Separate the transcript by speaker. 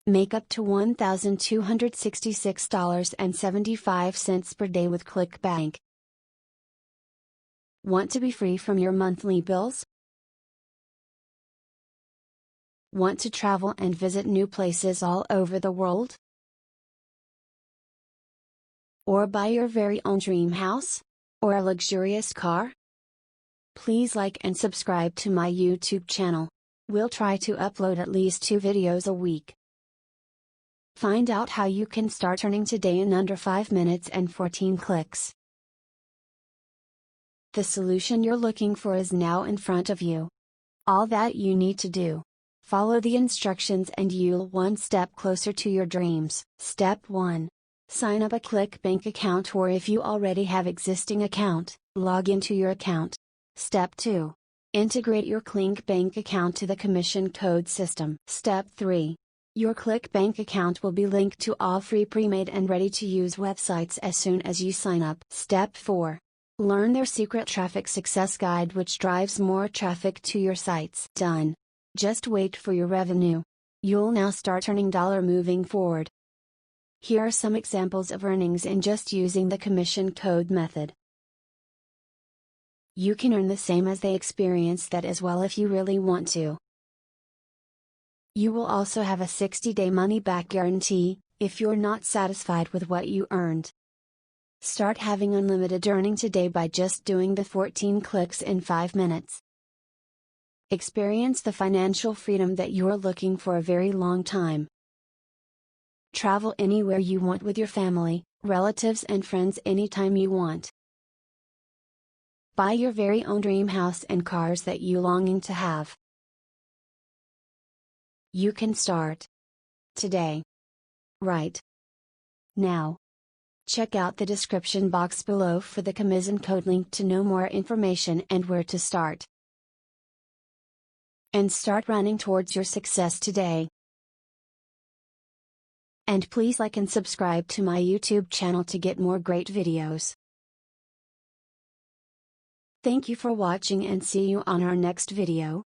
Speaker 1: Make up to $1,266.75 per day with ClickBank. Want to be free from your monthly bills? Want to travel and visit new places all over the world? Or buy your very own dream house? Or a luxurious car? Please like and subscribe to my YouTube channel. We'll try to upload at least 2 videos a week. Find out how you can start earning today in under 5 minutes and 14 clicks. The solution you're looking for is now in front of you. All that you need to do: follow the instructions and you'll one step closer to your dreams. Step 1. Sign up a ClickBank account, or if you already have existing account, log into your account. Step 2. Integrate your ClickBank account to the commission code system. Step 3. Your ClickBank account will be linked to all free pre-made and ready-to-use websites as soon as you sign up. Step 4. Learn their secret traffic success guide, which drives more traffic to your sites. Done. Just wait for your revenue. You'll now start earning dollar moving forward. Here are some examples of earnings in just using the commission code method. You can earn the same as they experience that as well if you really want to. You will also have a 60-day money-back guarantee, if you're not satisfied with what you earned. Start having unlimited earning today by just doing the 14 clicks in 5 minutes. Experience the financial freedom that you're looking for a very long time. Travel anywhere you want with your family, relatives and friends anytime you want. Buy your very own dream house and cars that you longing to have. You can start today. Right now. Check out the description box below for the commission code link to know more information and where to start. And start running towards your success today. And please like and subscribe to my YouTube channel to get more great videos. Thank you for watching and see you on our next video.